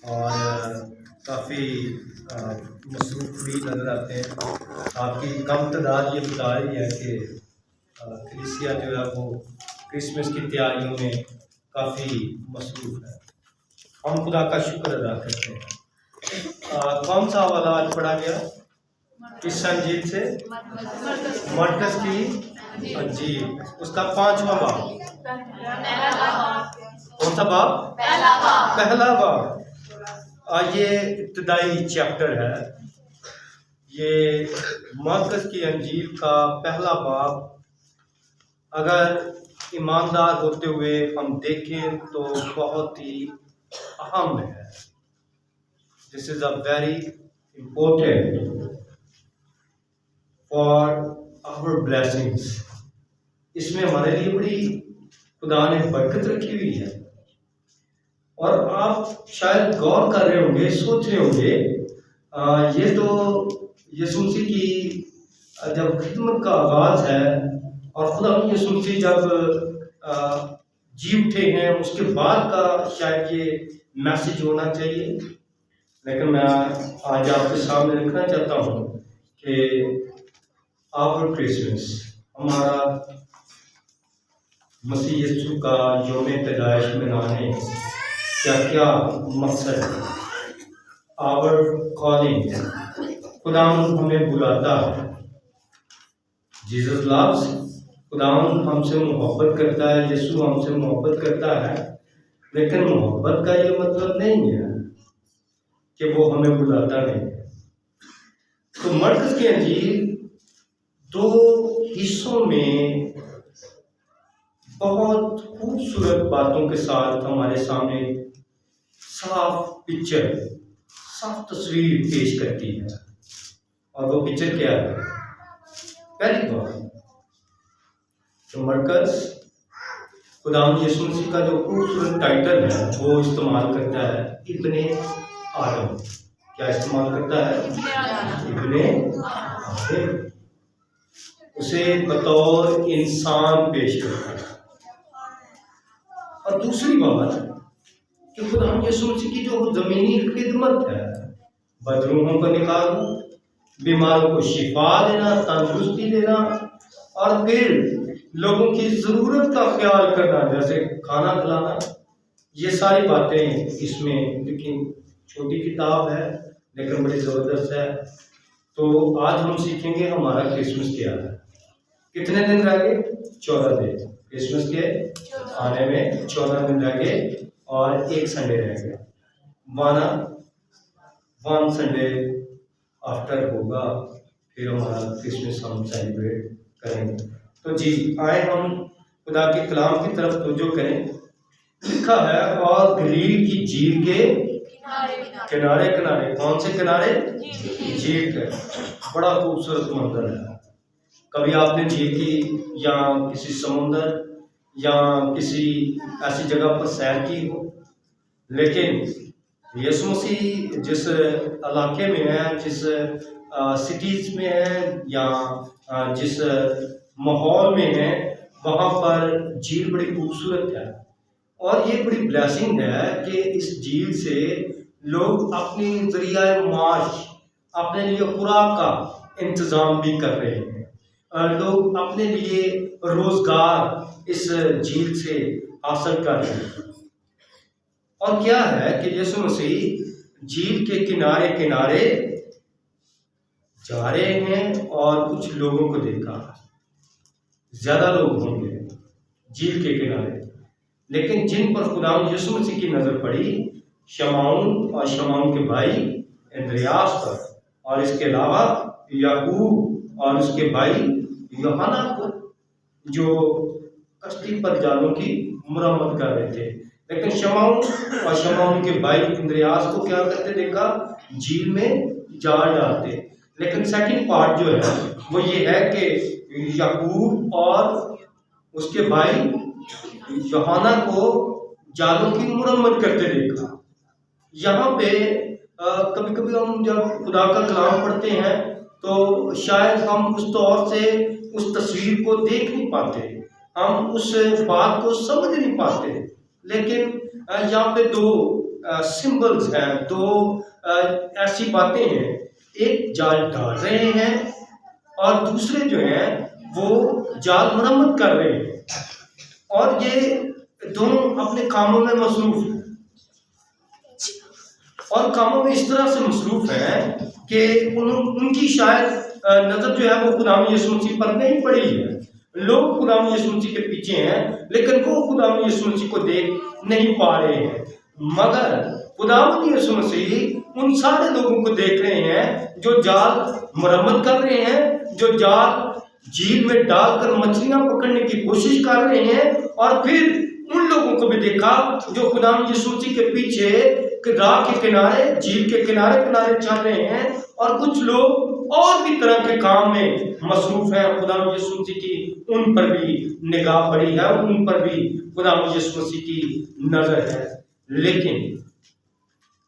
और काफ़ी मसरूफ़ भी नज़र आते हैं। आपकी कम तादाद ये बता रही है कि कलीसिया जो है वो क्रिसमस की तैयारियों में काफ़ी मसरूफ़ है। हम खुदा का शुक्र अदा करते हैं। कौन सा हवाला आज पढ़ा गया इस अंजील से? मरकस की अंजील, उसका 5वां बाब। कौन सा बाब? पहला बाब। ये इब्तदाई चैप्टर है। ये मरकस की अंजील का पहला बाब अगर ईमानदार होते हुए हम देखें तो बहुत ही अहम है। This is a very important for our blessings. इसमें हमारे लिए बड़ी खुदा ने बरकत रखी हुई है। और आप शायद गौर कर रहे होंगे, सोच रहे होंगे, ये तो यीशु मसीह की जब खिदमत का आगाज है और खुदा यीशु मसीह जब जी उठे हैं उसके बाद का शायद ये मैसेज होना चाहिए। लेकिन मैं आज आपके सामने रखना चाहता हूँ कि आवर क्रिसमस, हमारा मसीह यीशु का यौम पैदाइश मनाने क्या क्या मकसद है। आवर कॉलिंग, खुदा हमें बुलाता है। जीसस लव्स, खुदा हमसे मोहब्बत करता है, यीशु हमसे मोहब्बत करता है। लेकिन मोहब्बत का ये मतलब नहीं है कि वो हमें बुलाता नहीं है। तो मरकस की अंजील 2 हिस्सों में बहुत खूबसूरत बातों के साथ हमारे सामने साफ पिक्चर, साफ तस्वीर पेश करती है। और वो पिक्चर क्या है? पहली बात तो मरकस खुदा यीशु मसीह का जो खूबसूरत टाइटल है वो इस्तेमाल करता है, इब्ने आदम। क्या इस्तेमाल करता है? इब्ने आदम। उसे बतौर इंसान पेश करता है। और दूसरी बात कि खुदा यीशु मसीह की जो जमीनी खिदमत है, बदरूहों को निकालना, बीमारों को शिफा देना, तंदुरुस्ती देना, और फिर लोगों की जरूरत का ख्याल करना, जैसे खाना खिलाना, ये सारी बातें इसमें, लेकिन छोटी किताब है लेकिन बड़ी जबरदस्त है। तो आज हम सीखेंगे हमारा क्रिसमस क्या है। कितने दिन रह गए? 14 दिन। क्रिसमस के आने में 14 दिन रह गए और एक संडे रह गया। वन संडे आफ्टर होगा, फिर हमारा क्रिसमस हम सेलिब्रेट करेंगे। तो जी आए हम खुदा के कलाम की तरफ तवज्जो करें। लिखा है, और गलील की झील के किनारे किनारे। कौन से किनारे? झील के। बड़ा खूबसूरत मंजर है। कभी आपने झील की या किसी समुंदर या किसी ऐसी जगह पर सैर की हो? लेकिन यीशु मसीह जिस इलाके में है, जिस सिटीज में है या जिस माहौल में है, वहाँ पर झील बड़ी खूबसूरत है। और ये बड़ी ब्लेसिंग है कि इस झील से लोग अपनी जरिया माश, अपने लिए खुराक का इंतज़ाम भी कर रहे हैं। लोग अपने लिए रोजगार इस झील से हासिल कर रहे हैं। और क्या है कि यीशु मसीह झील के किनारे किनारे जा रहे हैं और कुछ लोगों को देखा। ज्यादा लोग होंगे झील के किनारे, लेकिन जिन पर खुदा यीशु मसीह की नजर पड़ी, शमौन और शमौन के भाई इंद्रियास पर, और इसके अलावा याकूब और उसके भाई यूहन्ना को, जो कश्ती पर जालों की मुरम्मत कर रहे थे। लेकिन शमौन और शमौन के भाई इंद्रियास को क्या करते देखा? झील में जाल डालते। लेकिन सेकंड पार्ट जो है वो ये है कि याकूब और उसके भाई यूहन्ना को जालों की मुरम्मत करते देखा। यहाँ पे कभी कभी हम जब खुदा का कलाम पढ़ते हैं तो शायद हम उस तौर से उस तस्वीर को देख नहीं पाते, हम उस बात को समझ नहीं पाते। लेकिन यहाँ पे 2 सिंबल्स हैं, दो ऐसी बातें हैं, एक जाल डाल रहे हैं और दूसरे जो हैं वो जाल मरम्मत कर रहे हैं, और ये दोनों अपने कामों में मसरूफ हैं, और कामों में इस तरह से मसरूफ हैं कि उनकी शायद नजर जो है वो खुदावंद यीशु मसीह पर नहीं पड़ी है। लोग खुदावंद यीशु मसीह के पीछे हैं, लेकिन वो खुदावंद यीशु मसीह को देख नहीं पा रहे हैं, मगर खुदावंद यीशु मसीह उन सारे लोगों को देख रहे हैं जो जाल मरम्मत कर रहे हैं, जो जाल झील में डालकर मछलियां पकड़ने की कोशिश कर रहे हैं, और फिर उन लोगों को भी देखा जो खुदावंद यीशु मसीह के पीछे राह के किनारे, झील के किनारे किनारे चल रहे हैं, और कुछ लोग और भी तरह के काम में मसरूफ है। खुदावंद यीशु मसीह की उन पर भी निगाह पड़ी है, उन पर भी खुदावंद यीशु मसीह की नजर है, लेकिन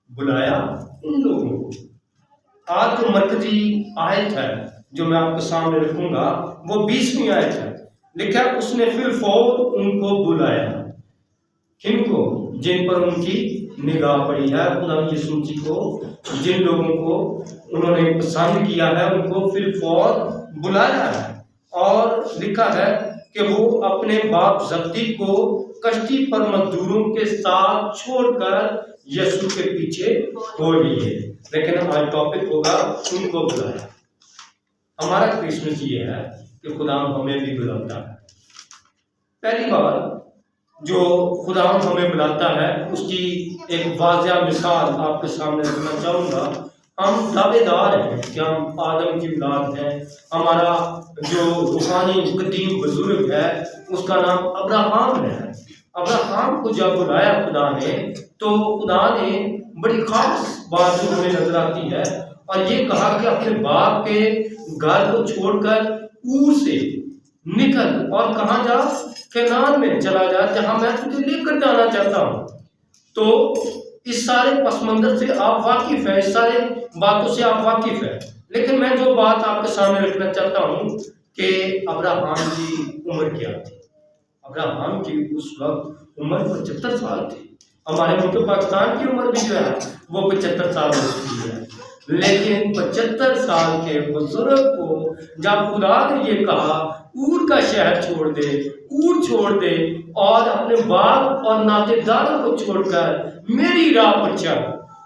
बुलाया उन लोगों को। आज जो मरकजी आयत है जो मैं आपके सामने रखूंगा वो 20वीं आयत है। लिखा उसने फिर फौर उनको बुलाया, किनको? जिन पर उनकी निगाह पड़ी है, खुदावंद यीशु मसीह को जिन लोगों को उन्होंने पसंद किया है उनको फिर फौर बुलाया है, और लिखा है कि वो अपने बाप जब्दी को कश्ती पर मजदूरों के साथ छोड़कर यीशु के पीछे हो लिए। लेकिन आज टॉपिक होगा उनको बुलाया। हमारा क्रिसमस ये है कि खुदा हमें भी बुलाता है। पहली बार जो खुदा हमें बुलाता है उसकी एक वाज़िया मिसाल आपके सामने रखना चाहूँगा। हम दावेदार हैं कि हम आदम की औलाद हैं। हमारा जो रूहानी कदीम बुजुर्ग है उसका नाम अब्राहम है। अब्राहम को जब बुलाया खुदा ने, तो खुदा ने बड़ी खास बात जो हमें नजर आती है, और ये कहा कि अपने बाप के घर को छोड़कर ऊर से निकल और कहाँ जा? कनान में चला जा, जहां मैं तुझे लेकर जाना चाहता हूं। तो इस सारे पस मंजर से आप वाकिफ है, इस सारे बातों से आप वाकिफ है, लेकिन मैं जो बात आपके सामने रखना चाहता हूं कि अब्राहम की उम्र क्या थी। अब्राहम की उस वक्त उम्र 75 साल थी। हमारे मुल्क पाकिस्तान की उम्र भी जो है वो 75 साल हो चुकी है, लेकिन 75 साल के बुजुर्ग को जब खुदा ने ये कहा ऊर का शहर छोड़ दे, ऊर छोड़ दे और अपने बाप और नातेदारों को छोड़कर मेरी राह पर चल।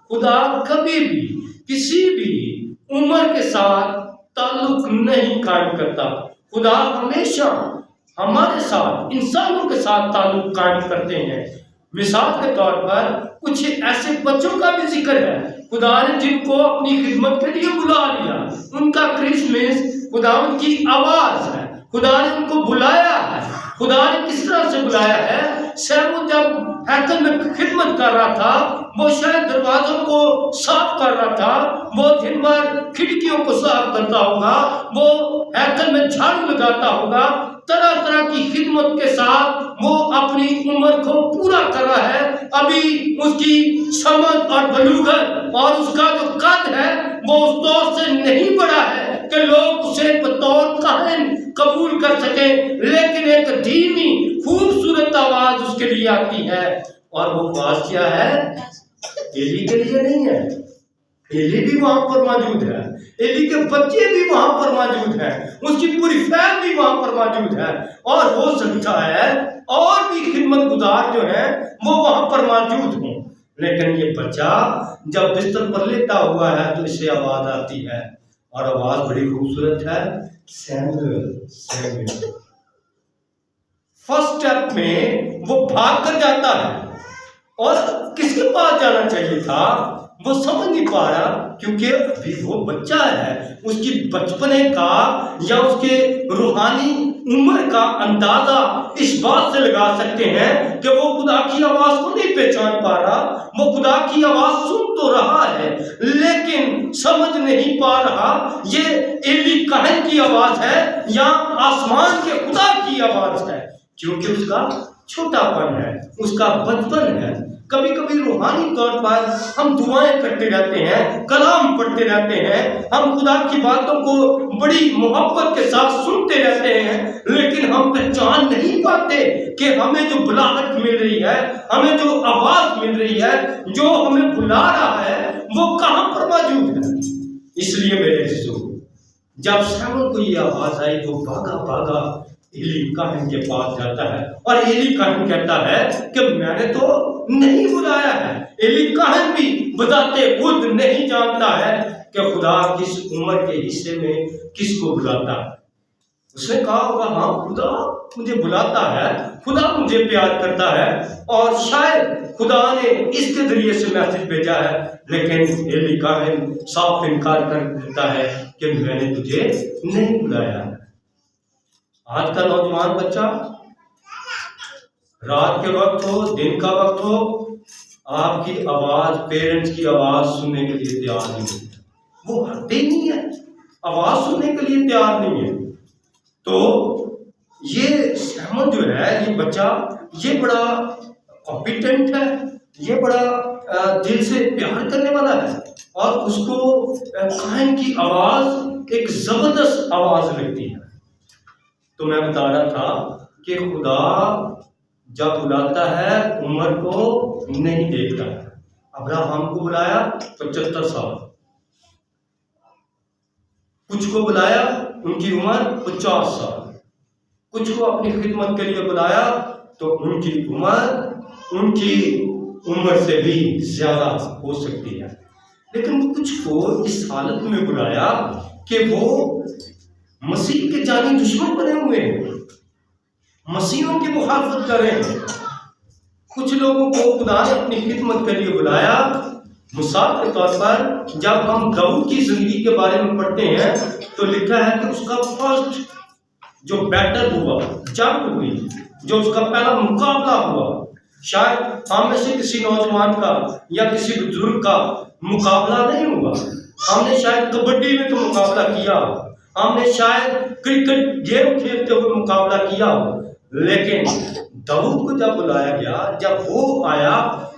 खुदा कभी भी किसी भी उम्र के साथ ताल्लुक नहीं कायम करता। खुदा हमेशा हमारे साथ, इंसानों के साथ ताल्लुक कायम करते हैं। मिसाल के तौर पर कुछ ऐसे बच्चों का भी जिक्र है खुदा ने जिनको अपनी खिदमत के लिए बुला लिया। उनका क्रिसमस खुदावंद की आवाज है, खुदा ने उनको बुलाया है। खुदा ने किस तरह से बुलाया है? शैमूल जब हैकल में खिदमत कर रहा था, वो शायद दरवाजों को साफ कर रहा था, वो दिन भर खिड़कियों को साफ करता होगा, वो हैकल में झाड़ू लगाता होगा, तरह तरह की खिदमत के साथ वो अपनी उम्र को पूरा कर रहा है। अभी उसकी समझ और बलूगत और उसका जो कद है वो उस दौर से नहीं बढ़ा है कि लोग उसे बतौर काहिन कबूल कर सके, लेकिन एक धीमी खूबसूरत आवाज उसके लिए आती है, और वो आवाज क्या है? एली के लिए नहीं है। एली भी वहां पर मौजूद है, एली के बच्चे भी वहां पर मौजूद है, उसकी पूरी फैमिली वहां पर मौजूद है, और हो सकता है और भी खिदमत गुजार जो है वो वहां पर मौजूद हो। लेकिन ये बच्चा जब बिस्तर पर लेटा हुआ है तो इसे आवाज आती है, और आवाज बड़ी खूबसूरत है, सैमुअल सैमुअल। फर्स्ट स्टेप में वो भाग कर जाता है, और किसके पास जाना चाहिए था वो समझ नहीं पा रहा, क्योंकि अभी वो बच्चा है। उसकी बचपने का या उसके रूहानी उम्र का अंदाजा इस बात से लगा सकते हैं कि वो खुदा की आवाज को नहीं पहचान पा रहा। वो खुदा की आवाज सुन तो रहा है लेकिन समझ नहीं पा रहा ये एली काहिन की आवाज है या आसमान के खुदा की आवाज है, क्योंकि उसका छोटापन है, उसका बचपन है। कभी कभी रूहानी तौर पर हम दुआएं करते रहते हैं, कलाम पढ़ते रहते हैं, हम खुदा की बातों को बड़ी मोहब्बत के साथ सुनते रहते हैं, लेकिन हम पहचान नहीं पाते कि हमें जो बुलाहट मिल रही है, हमें जो आवाज मिल रही है, जो हमें बुला रहा है, वो कहां पर मौजूद है। इसलिए मेरे अज़ीज़ों, जब शमूएल को ये आवाज आई तो भागा भागा एली काहन के पास जाता है और एली काहन कहता है कि मैंने तो नहीं बुलाया है। एली काहन भी बताते खुद नहीं जानता है कि खुदा किस उम्र के हिस्से में किसको बुलाता है। उसने कहा होगा हाँ खुदा मुझे बुलाता है, खुदा मुझे प्यार करता है और शायद खुदा ने इसके जरिए से मैसेज भेजा है, लेकिन एली काहन साफ इनकार कर देता है कि मैंने तुझे नहीं बुलाया। आज का नौजवान बच्चा रात के वक्त हो, दिन का वक्त हो, आपकी आवाज, पेरेंट्स की आवाज सुनने के लिए तैयार नहीं है, वो हटते नहीं है, आवाज सुनने के लिए तैयार नहीं है। तो ये शमूएल जो है, ये बच्चा, ये बड़ा कॉम्पिटेंट है, ये बड़ा दिल से प्यार करने वाला है और उसको काहन की आवाज एक जबरदस्त आवाज लगती है। तो मैं बता रहा था कि खुदा जब बुलाता है उम्र को नहीं देखता है। अब्राहम को बुलाया 75 साल, कुछ को बुलाया उनकी उम्र 50 साल, कुछ को अपनी खिदमत के लिए बुलाया तो उनकी उम्र से भी ज्यादा हो सकती है, लेकिन कुछ को इस हालत में बुलाया कि वो मसीह के जानी दुश्मन बने हुए हैं, मसीहों की मुखालफत कर रहे हैं। कुछ लोगों को खुदा ने अपनी खिदमत के लिए बुलाया। मिसाल के तौर पर जब हम दाऊद की जिंदगी के बारे में पढ़ते हैं तो लिखा है कि उसका फर्स्ट जो बैटल हुआ, जंग हुई, जो उसका पहला मुकाबला हुआ, शायद हम में से किसी नौजवान का या किसी बुजुर्ग का मुकाबला नहीं हुआ। हमने शायद कबड्डी में तो मुकाबला किया, हमने शायद क्रिकेट गेम खेलते हुए मुकाबला किया, लेकिन दाऊद को जब बुलाया गया, जब वो आया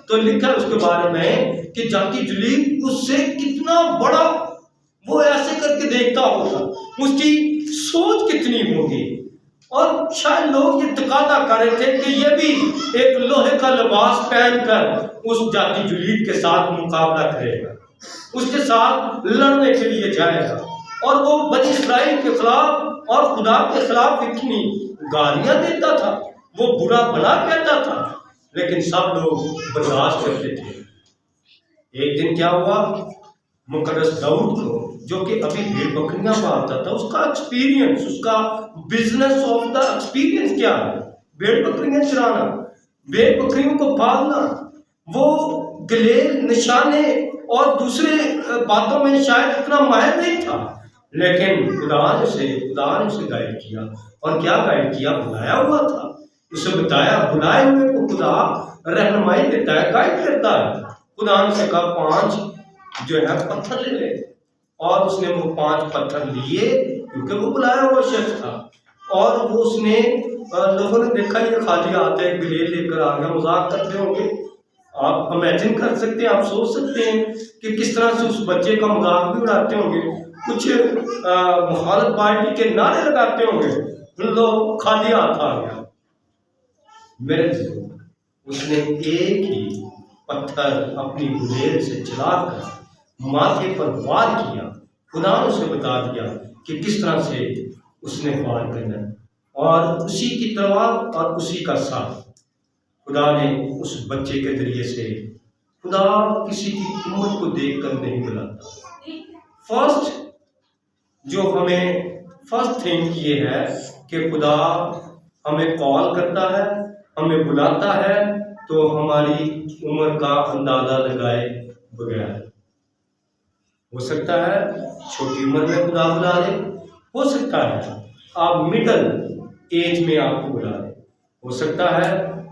तो लिखा उसके बारे में कि जाती जुलीब उससे कितना बड़ा, वो ऐसे करके देखता होगा, उसकी सोच कितनी होगी। और शायद लोग ये तकादा कर रहे थे कि ये भी एक लोहे का लिबास पहनकर उस जाती जुलीब के साथ मुकाबला करेगा, उसके साथ लड़ने के लिए जाएगा। और वो बनी इस्राइल के खिलाफ और खुदा के खिलाफ इतनी गालियां देता था, वो बुरा भला कहता था, लेकिन सब लोग बर्दाश्त करते थे। एक दिन क्या हुआ, मुकद्दस दाऊद को, जो कि अभी भेड़ बकरियां पालता था, उसका एक्सपीरियंस, उसका बिजनेस ऑफ द एक्सपीरियंस क्या है, भेड़ बकरियां चराना, भेड़ बकरियों को पालना, वो गलेल, निशाने और दूसरे बातों में शायद इतना माहिर नहीं था, लेकिन खुदा ने उसे गाइड किया। और क्या गाइड किया, बुलाया हुआ था, उसे बताया, बुलाए हुए को खुदा रहनुमाई देता है, गाइड करता है। खुदा ने कहा 5 जो है पत्थर ले ले, और उसने वो 5 पत्थर लिए, क्योंकि वो बुलाया हुआ शख्स था। और वो उसने, लोगों ने देखा ये खाली आते हैं, गलेल लेकर आ गया, मजाक करते होंगे, आप इमेजिन कर सकते हैं, आप सोच सकते हैं कि किस तरह से उस बच्चे का मजाक भी उड़ाते होंगे, कुछ मुखालिफ पार्टी के नारे लगाते होंगे, लोग खाली हाथ आ गया। मेरे उसने एक ही पत्थर अपनी गुलेल से चलाकर माथे पर वार किया। खुदा ने उसे बता दिया कि किस तरह से उसने वार करना है, और उसी की तलवार और उसी का साथ खुदा ने उस बच्चे के जरिए से, खुदा किसी की उम्र को देखकर नहीं बुलाता। फर्स्ट थिंग ये है कि खुदा हमें कॉल करता है, हमें बुलाता है, तो हमारी उम्र का अंदाजा लगाए बगैर। हो सकता है छोटी उम्र में खुदा बुला ले, हो सकता है आप मिडल एज में आपको बुला ले, हो सकता है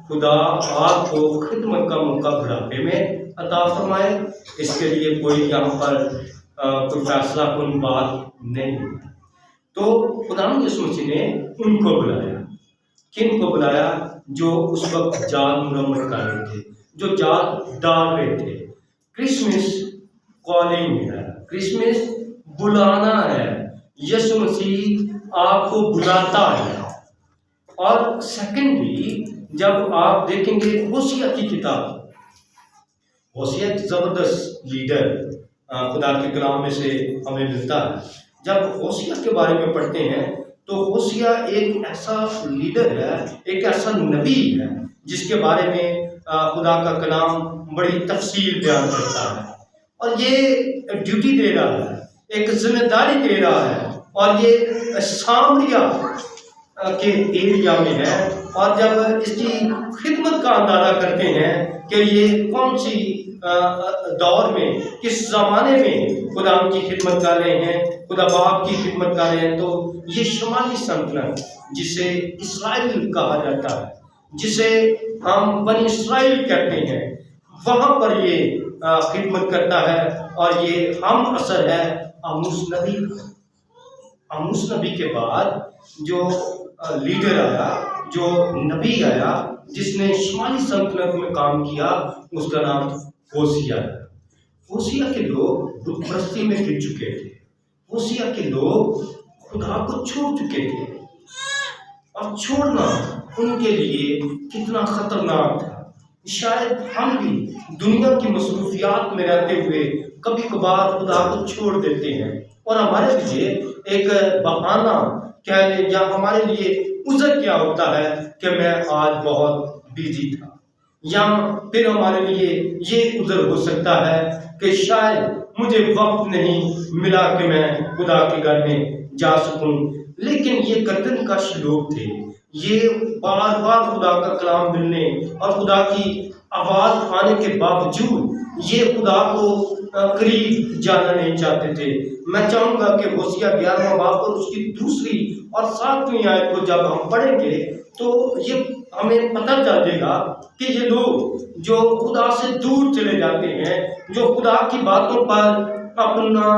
खुदा आपको खिदमत का मौका बुढ़ापे में अता फरमाए। इसके लिए कोई यहाँ पर कोई फैसला कुन बात नहीं। तो खुदा यीशु मसीह ने उनको बुलाया। किन को बुलाया? जो उस वक्त जान मुरम्मत कर रहे थे, जो जाल डाल रहे थे। क्रिसमस कॉलिंग है, क्रिसमस बुलाना है, यीशु मसीह आपको बुलाता है। और सेकेंडली जब आप देखेंगे होशिया की किताब, होशिया जबरदस्त लीडर खुदा के कलाम में से हमें मिलता है। जब होशिया के बारे में पढ़ते हैं तो होशिया एक ऐसा लीडर है, एक ऐसा नबी है जिसके बारे में खुदा का कलाम बड़ी तफसील बयान करता है। और ये ड्यूटी दे रहा है, एक जिम्मेदारी दे रहा है, और ये सामरिया के एरिया में है। और जब इसकी खिदमत का अंदाजा करते हैं कि ये कौन सी दौर में, किस ज़माने में खुदा की खिदमत कर रहे हैं, खुदा बाप की खिदमत कर रहे हैं, तो ये शुमाली सल्तनत जिसे इसराइल कहा जाता है, जिसे हम बनी इसराइल कहते हैं, वहाँ पर ये खिदमत करता है। और ये हम असर है आमूस नबी का। आमूस नबी के बाद जो लीडर आया, जो नबी आया जिसने शुमाली सल्तनत में काम किया, उसका नाम होशिया है। होशिया के लोग बुत परस्ती में गिर चुके थे, होशिया के लोग खुदा को छोड़ चुके थे। और छोड़ना उनके लिए कितना खतरनाक था। शायद हम भी दुनिया की मसरूफियात में रहते हुए कभी कभार खुदा को छोड़ देते हैं, और हमारे लिए एक बहाना कह लें, या हमारे लिए उज़र क्या होता है कि मैं आज बहुत बिजी था, या फिर हमारे लिए ये उज़र हो सकता है कि शायद मुझे वक्त नहीं मिला कि मैं खुदा के घर में जा सकूं। लेकिन ये गर्दनकश लोग थे, ये बार बार खुदा का कलाम मिलने और खुदा की आवाज़ आने के बावजूद ये खुदा को करीब जाना नहीं चाहते थे। मैं चाहूँगा कि होशिया 11वां बाब और उसकी दूसरी और 7वीं आयत को जब हम पढ़ेंगे तो ये हमें पता चल जाएगा कि ये लोग जो खुदा से दूर चले जाते हैं, जो खुदा की बातों पर अपना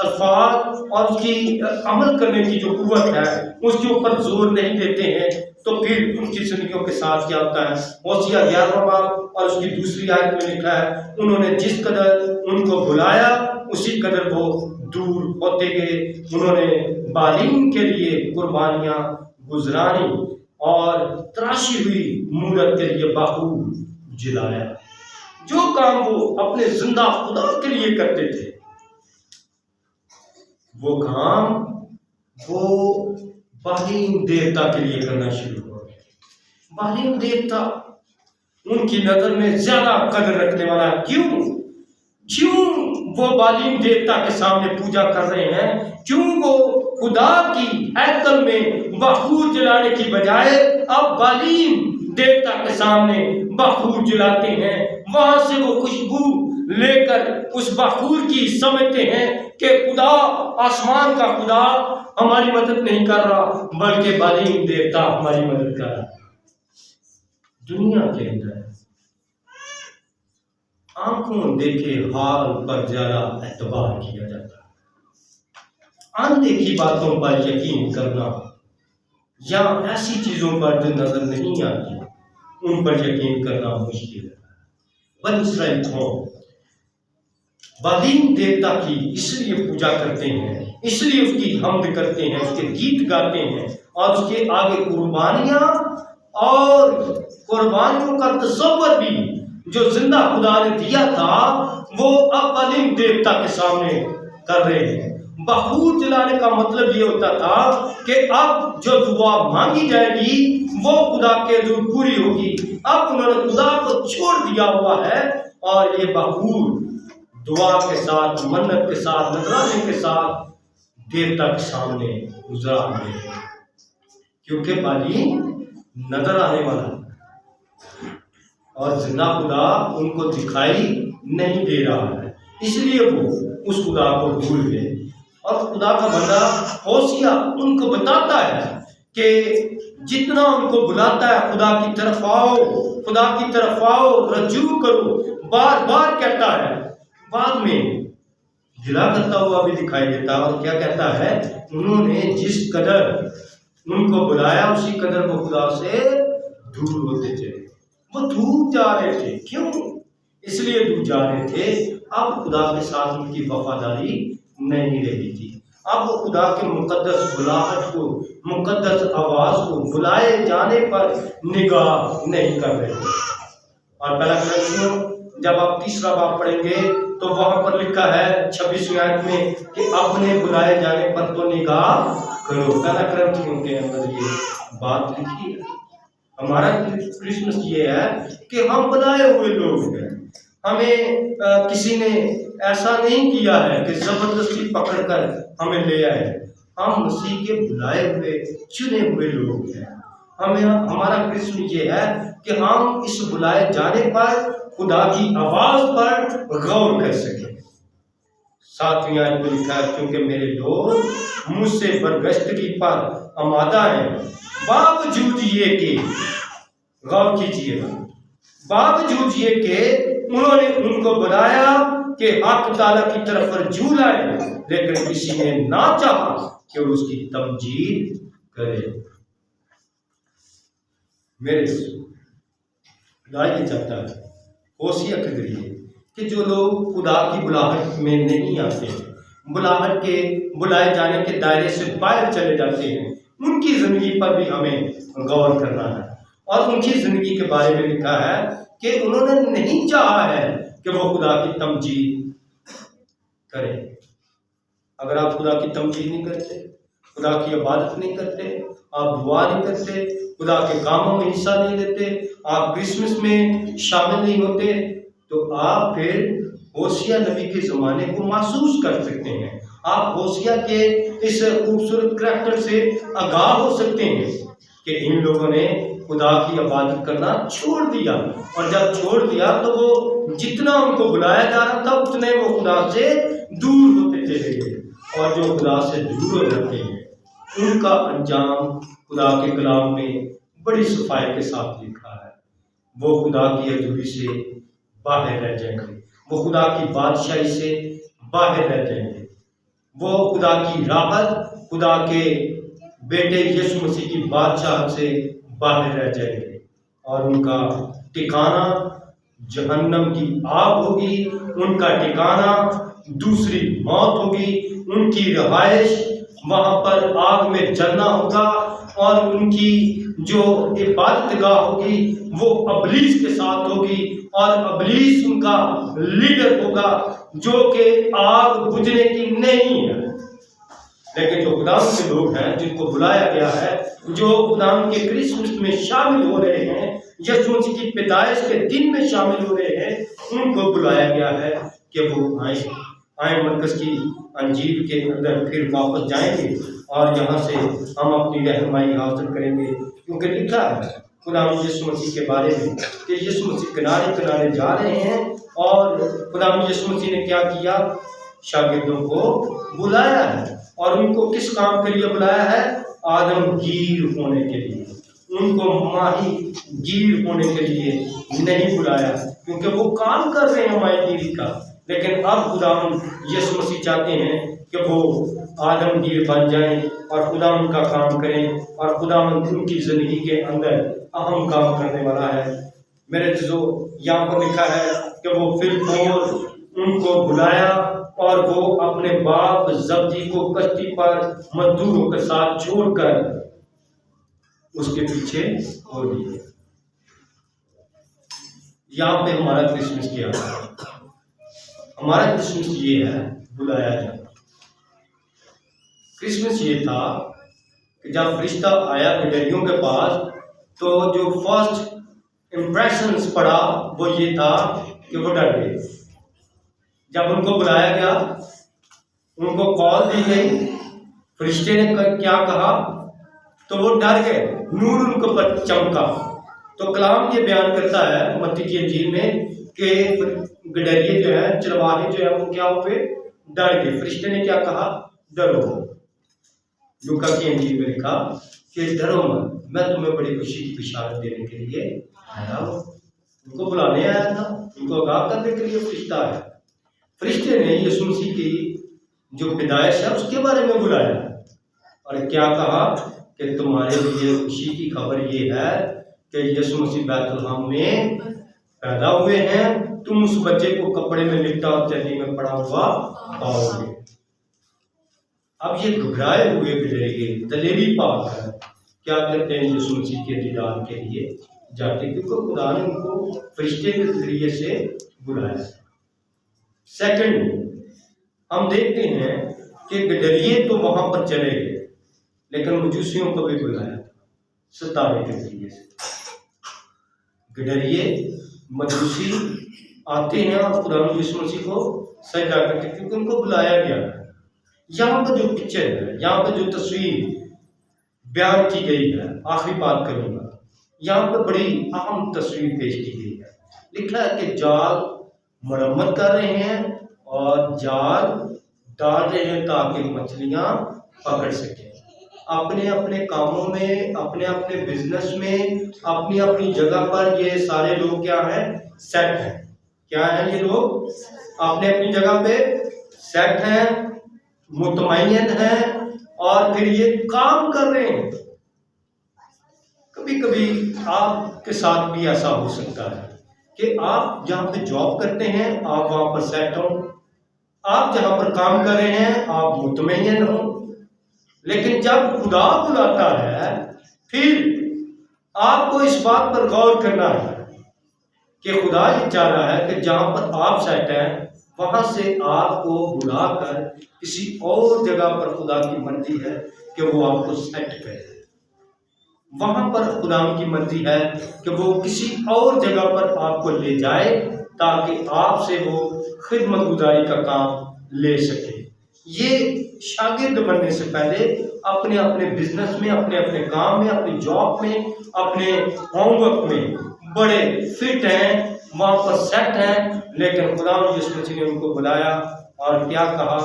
अल्फाज और उसकी अमल करने की जो कुव्वत है उसके ऊपर जोर नहीं देते हैं, तो फिर उनकी जिंदगियों के साथ क्या होता है। होशिया 11वां बाब और उसकी दूसरी आयत में लिखा है, उन्होंने जिस कदर उनको बुलाया उसी कदर वो दूर होते गए। उन्होंने बालीम के लिए कुर्बानियां गुजरानी और तराशी हुई मूरत के लिए बाखूर जलाया। जो काम वो अपने जिंदा खुदा के लिए करते थे, वो काम वो बालीम देवता के लिए करना शुरू हो गया। बालीम देवता उनकी नजर में ज्यादा कदर रखने वाला। क्यों वो बालीम देवता के सामने पूजा कर रहे हैं? क्यों वो खुदा की हैकल में बखूर जलाने की बजाय अब बालीम देवता के सामने बखूर जलाते हैं? वहां से वो खुशबू लेकर उस बखूर की समझते हैं कि खुदा, आसमान का खुदा हमारी मदद नहीं कर रहा, बल्कि बालीम देवता हमारी मदद कर रहा। दुनिया के अंदर आंखों देखे हाल पर जरा एतबार किया जाता है। अनदेखी बातों पर यकीन करना या ऐसी चीजों पर जो नजर नहीं आती उन पर यकीन करना मुश्किल है। बनी इस्राएल कौम बालीम देवता की इसलिए पूजा करते हैं, इसलिए उसकी हमद करते हैं, उसके गीत गाते हैं और उसके आगे कुर्बानियां और कुर्बानियों का तसव्वुर भी जो जिंदा खुदा ने दिया था वो अब बालीम देवता के सामने कर रहे हैं। बखूर जलाने का मतलब ये होता था कि अब जो दुआ मांगी जाएगी वो खुदा के जो पूरी होगी। अब उन्होंने खुदा को छोड़ दिया हुआ है और ये बखूर दुआ के साथ, मन्नत के साथ, नजराने के साथ देवता के सामने गुजरा रहे हैं, क्योंकि बालीम नजर आने वाला और जिंदा खुदा उनको दिखाई नहीं दे रहा है, इसलिए वो उस खुदा को भूल गए। और खुदा का बंदा होशिया उनको बताता है कि जितना उनको बुलाता है खुदा की तरफ आओ, खुदा की तरफ आओ, रजू करो, बार बार कहता है। बाद में गिला करता हुआ भी दिखाई देता और क्या कहता है, उन्होंने जिस कदर उनको बुलाया उसी कदर वो खुदा से दूर होते चले। वो दूर जा रहे थे। क्यों? इसलिए दूर जा रहे थे, अब खुदा के साथ उनकी वफादारी नहीं रही थी। अब वो खुदा के मुकद्दस बुलाहट को, मुकद्दस आवाज को बुलाए जाने पर निगाह नहीं कर रहे थे। और पहला कुरिन्थियों जब आप तीसरा बाब पढ़ेंगे तो वहां पर लिखा है 26वें आयत में कि अपने बुलाए जाने पर तो निगाह करो। पहला कुरिन्थियों के अंदर ये बात लिखी है। हमारा क्रिसमस ये है कि हम बुलाए हुए लोग हैं। हमें किसी ने ऐसा नहीं किया है कि जबरदस्ती पकड़कर हमें ले आए। हम मसीह के बुलाए हुए चुने हुए लोग हैं। हमें हमारा क्रिसमस ये है कि हम इस बुलाए जाने पर खुदा की आवाज पर गौर कर सकें। 7वीं आयत में लिखा है, क्योंकि मेरे लोग मुझसे बरगश्तगी पर आमादा हैं, बावजूद ये कि, गौर कीजिएगा, बावजूद ये कि उन्होंने उनको बुलाया कि हक ताला की तरफ रजू लाए, लेकिन किसी ने ना चाहा कि उसकी तमजीद करे। मेरे खुदा ये चाहता है होशिया के जरिए कि जो लोग खुदा की बुलाहट में नहीं आते, बुलाहट के बुलाए जाने के दायरे से बाहर चले जाते हैं, उनकी जिंदगी पर भी हमें गौर करना है। और उनकी जिंदगी के बारे में लिखा है कि उन्होंने नहीं चाहा है कि वो खुदा की तमजीद करें। अगर आप खुदा की तमजीद नहीं करते, खुदा की इबादत नहीं करते, आप दुआ नहीं करते, खुदा के कामों में हिस्सा नहीं लेते, आप क्रिसमस में शामिल नहीं होते, तो आप फिर होशिया नबी के ज़माने को महसूस कर सकते हैं। आप होशिया के इस खूबसूरत करैक्टर से आगाह हो सकते हैं कि इन लोगों ने खुदा की इबादत करना छोड़ दिया, और जब छोड़ दिया तो वो जितना उनको बुलाया जा रहा था उतने वो खुदा से दूर होते चले गए। और जो खुदा से दूर हो जाते हैं उनका अंजाम खुदा के कलाम में बड़ी सफाई के साथ लिखा है, वो खुदा की हजूरी से बाहर रह जाएंगे, वो खुदा की बादशाही से बाहर रह जाएंगे, वो खुदा की राहत, खुदा के बेटे यीशु मसीह की बादशाह से बाहर रह जाएंगे, और उनका ठिकाना जहन्नम की आग होगी, उनका ठिकाना दूसरी मौत होगी, उनकी रहाइश वहां पर आग में जलना होगा, और उनकी जो इबादतगाह होगी वो अबलीस के साथ होगी, और अबलीस उनका लीडर होगा जो कि आग बुझने की नहीं है। लेकिन जो खुदा के लोग हैं जिनको बुलाया गया है, जो खुदा के क्रिसमस में शामिल हो रहे हैं, यीशु मसीह की पैदाइश के दिन में शामिल हो रहे हैं, उनको बुलाया गया है कि वो आए मरकज की अंजील के अंदर फिर वापस जाएंगे और यहाँ से हम अपनी रहनुमाई हासिल करेंगे। क्योंकि लिखा है खुदा यीशु मसीह के बारे में कि यीशु मसीह किनारे किनारे जा रहे हैं, और खुदा यीशु मसीह ने क्या किया, शागिर्दों को बुलाया है। और उनको किस काम के लिए बुलाया है? आदमगीर होने के लिए। उनको माही गिर होने के लिए नहीं बुलाया, क्योंकि वो काम कर रहे हैं माहीगिरी का। लेकिन अब खुदावन यीशु मसीह चाहते हैं कि वो आदमगीर बन जाएं और खुदावन का काम करें, और खुदावन उनकी जिंदगी के अंदर अहम काम करने वाला है। मेरे जो यहाँ पर लिखा है कि वो फिर उनको बुलाया, और वो अपने बाप जब्दी को कश्ती पर मजदूरों के साथ छोड़कर उसके पीछे हो लिए। यहाँ पे हमारा क्रिसमस क्या है? हमारा क्रिसमस ये है बुलाया जाना। क्रिसमस ये था कि जब फरिश्ता आया गिडरियों के पास, तो जो फर्स्ट इम्प्रेशंस पड़ा वो ये था कि वो डर गए। जब उनको बुलाया गया, उनको कॉल दी गई, फरिश्ते ने क्या कहा, तो वो डर गए, नूर उनको पर चमका। तो कलाम ये बयान करता है मत्ती की इंजील में कि गिडरिये जो है, चरवाहे जो है, वो क्या हुए, डर गए। फरिश्ते ने क्या कहा, डरो। लूका की इंजील में लिखा कि डरो मत, मैं तुम्हें बड़ी खुशी की बिशारत देने के लिए आया हूँ। उनको बुलाने आया था, उनको आगाह करने के लिए फरिश्ता आया। फरिश्ते ने यीशु मसीह की जो पैदाइश है उसके बारे में बुलाया, और क्या कहा कि तुम्हारे लिए खुशी की खबर ये है कि यीशु मसीह बैतलहम में पैदा हुए हैं, तुम उस बच्चे को कपड़े में लिपटा और चन्नी में पड़ा हुआ पाओगे। अब ये घबराए हुए बिजरेगे दलेरी पाकर क्या करते हैं, यीशु मसीह के दीदार के लिए जाते, क्योंकि खुदा ने उनको फरिश्ते के जरिए से बुलाया। सेकंड, हम देखते हैं कि गडरिये तो वहां पर चले गए, लेकिन मजूसियों को भी बुलाया सितारे के जरिए से। गडरिये मजूसी आते हैं और खुदा यीशु मसीह को सजदा करते, क्योंकि उनको बुलाया गया है। यहाँ पर जो पिक्चर है, यहाँ पर जो तस्वीर बयान की गई है, आखिरी बात करूंगा, यहाँ पर बड़ी अहम तस्वीर पेश की गई है। लिखा है कि जाल मरम्मत कर रहे हैं और जाल डाल रहे हैं ताकि मछलियां पकड़ सकें। अपने अपने कामों में, अपने अपने बिजनेस में, अपनी अपनी जगह पर ये सारे लोग क्या हैं, सेट हैं। क्या है, ये लोग अपने अपनी जगह पे सेट हैं, मुतमय्यन हैं और फिर ये काम कर रहे हैं। कभी कभी आपके साथ भी ऐसा हो सकता है कि आप जहाँ पे जॉब करते हैं आप वहां पर सेट हो, आप जहां पर काम कर रहे हैं आप मुतमय्यन हो, लेकिन जब खुदा बुलाता है फिर आपको इस बात पर गौर करना है कि खुदा ये चाह रहा है कि जहां पर आप सेट हैं वहां से आपको बुलाकर किसी और जगह पर खुदा की मर्जी है कि वो आपको सेट करे। वहां पर खुदा की मर्जी है कि वो किसी और जगह पर आपको ले जाए ताकि आपसे वो खिदमत गुजारी का काम ले सके। ये शागिर्द बनने से पहले अपने अपने बिजनेस में, अपने अपने काम में, अपनी जॉब में, अपने होमवर्क में बड़े फिट हैं, वहां पर सेट हैं, लेकिन खुदा यीशु मसीह ने उनको बुलाया और क्या कहा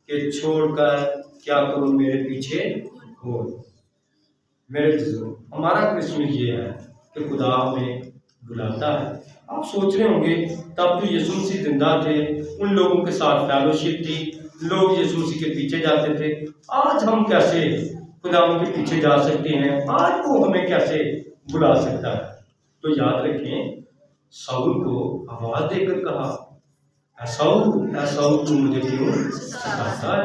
कि छोड़कर क्या करूं, मेरे पीछे हो। मेरे दोस्तों, हमारा क्रिसमस ये है कि खुदा हमें बुलाता है। आप सोच रहे होंगे तब तो यीशु मसीह जिंदा थे, उन लोगों के साथ फेलोशिप थी, लोग यीशु मसीह के पीछे जाते थे। आज हम कैसे खुदा के पीछे जा सकते हैं? आज वो हमें कैसे बुला सकता है? तो याद रखें, साउल को आवाज देकर कहा, ऐ साउल तू मुझे क्यों सताता है?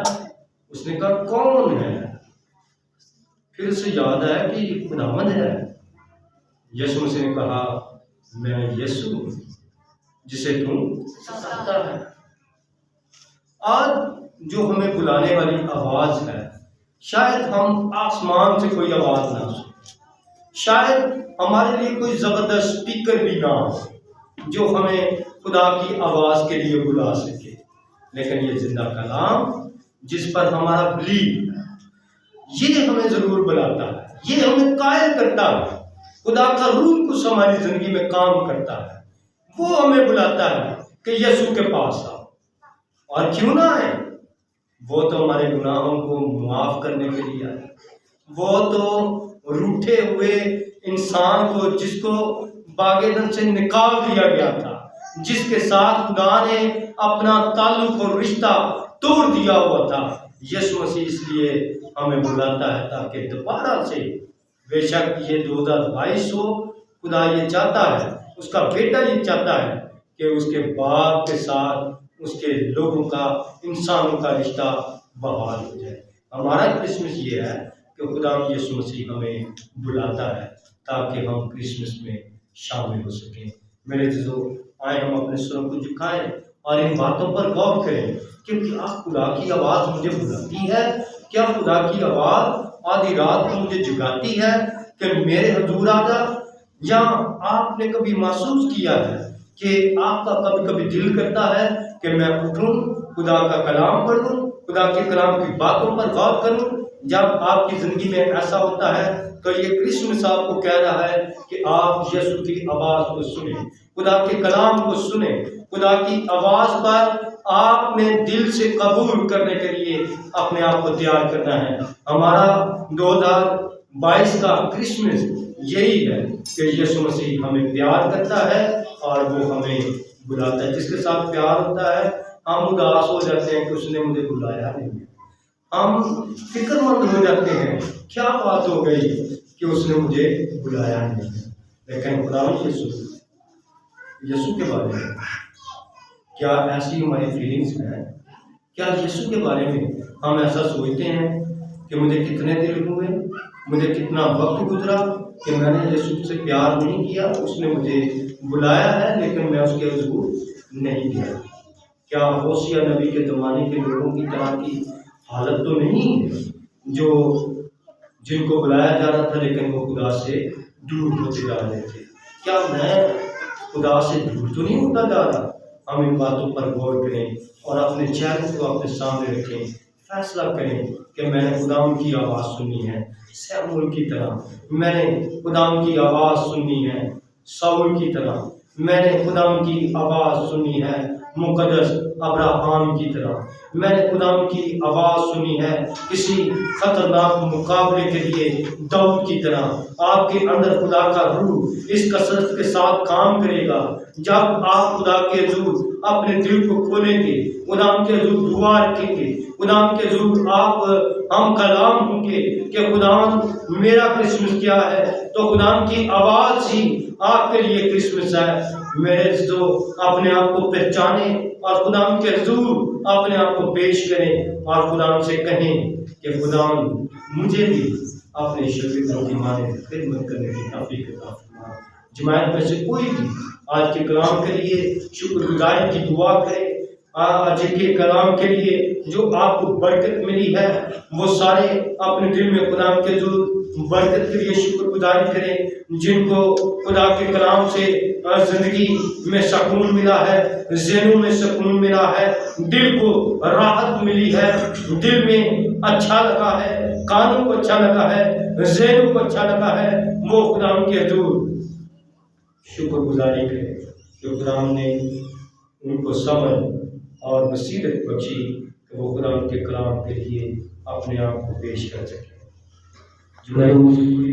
उसने कहा कौन है? फिर उसे याद आया कि खुदावंद है। यीशु मसीह ने कहा, मैं यीशु जिसे तू सताता है। आज जो हमें बुलाने वाली आवाज है, शायद हम आसमान से कोई आवाज ना सुने, शायद हमारे लिए कोई जबरदस्त स्पीकर भी ना हो जो हमें खुदा की आवाज के लिए बुला सके, लेकिन ये जिंदा कलाम जिस पर हमारा बिलीव है, ये हमें जरूर बुलाता है, ये हमें कायल करता है। खुदा का रूह कुछ हमारी जिंदगी में काम करता है, वो हमें बुलाता है कि यीशु के पास आओ। और क्यों ना आए? वो तो हमारे गुनाहों को माफ करने के लिए आए। वो तो रूठे हुए इंसान को, जिसको बागेदन से निकाल दिया गया था, जिसके साथ खुदा ने अपना ताल्लुक और रिश्ता तोड़ दिया हुआ था, यीशु मसीह इसलिए हमें बुलाता है ताकि दोबारा से, बेशक ये 2022 हो, खुदा ये चाहता है, उसका बेटा ये चाहता है कि उसके बाप के साथ उसके लोगों का, इंसानों का रिश्ता बहाल हो जाए। हमारा क्रिसमस ये है कि खुदा यीशु मसीह हमें बुलाता है ताकि हम क्रिसमस में शामिल हो सकें। मेरे चीज़ों, आए हम अपने स्वरों को झुकाएं और इन बातों पर गौर करें कि क्या खुदा की आवाज़ मुझे बुलाती है? क्या खुदा की आवाज़ आधी रात को मुझे जगाती है कि मेरे हुजूर आ जा? या आपने कभी महसूस किया है कि आपका कभी कभी दिल करता है कि मैं उठूं, खुदा का कलाम पढ़ूं, खुदा के कलाम की बातों पर गौर करूं? जब आपकी जिंदगी में ऐसा होता है तो ये क्रिसमस आपको कह रहा है कि आप यीशु की आवाज को सुने, खुदा के कलाम को सुने। खुदा की आवाज पर आपने दिल से कबूल करने के लिए अपने आप को तैयार करना है। हमारा 2022 का क्रिसमस यही है कि यीशु मसीह हमें प्यार करता है और वो हमें बुलाता है। जिसके साथ प्यार होता है हम उदास हो जाते हैं कि उसने मुझे बुलाया नहीं, हम फिक्रमंद हो जाते हैं, क्या बात हो गई कि उसने मुझे बुलाया नहीं। लेकिन खुदावंद यीशु के बारे में क्या ऐसी हमारी फीलिंग्स हैं? क्या यीशु के बारे में हम ऐसा सोचते हैं कि मुझे कितने दिन हुए, मुझे कितना वक्त गुजरा कि मैंने यीशु से प्यार नहीं किया, उसने मुझे बुलाया है लेकिन मैं उसके हुजूर नहीं गया। क्या होशिया नबी के ज़माने के लोगों की तरह की हालत तो नहीं है जो जिनको बुलाया जा रहा था लेकिन वो खुदा से दूर होते जा रहे थे? क्या मैं खुदा से दूर तो नहीं होता जा रहा? हम इन बातों पर गौर करें और अपने चेहरों को अपने सामने रखें, फैसला करें कि मैंने खुदाम की आवाज़ सुनी है शमूएल की तरह, मैंने खुदाम की आवाज़ सुनी है शाऊल की तरह, मैंने खुदाम की आवाज़ सुनी है मुकद्दस अब्राहम की तरह, मैंने खुदाम की आवाज़ सुनी है किसी खतरनाक मुकाबले के लिए दाऊद की तरह। आपके अंदर खुदा का रूह इस कसरत के साथ काम करेगा जब आप खुदा के हुजूर अपने दिल को खोलेंगे, खुदाम के हुजूर दुआ रखेंगे, खुदाम के हुजूर हम कलाम होंगे कि खुदाम मेरा क्रिसमस क्या है, तो खुदाम की आवाज़ ही आपके लिए क्रिसमस है। मेरे जो अपने आप को पहचाने और खुदाम के हुजूर अपने आप को पेश करें और खुदाम से कहें कि खुदाम मुझे भी अपने शागिर्दों की माने खिदमत करने की तौफीक अता फरमा। जमात में से कोई भी आज के कलाम के लिए शुक्रगुजारी की दुआ करे, आज के कलाम के लिए जो आपको बरकत मिली है वो सारे अपने दिल में खुदा के जो बरकत के लिए शुक्रगुजारी करें। जिनको खुदा के कलाम से जिंदगी में सुकून मिला है, ज़हनों में सुकून मिला है, दिल को राहत मिली है, दिल में अच्छा लगा है, कानों को अच्छा लगा है, ज़हनों को अच्छा लगा है, वो खुदा के हुजूर शुक्रगुजारी करें कि खुदा ने उनको समझ और बसीरत बख्शी कि वो खुदा के कलाम के लिए अपने आप को पेश कर सके।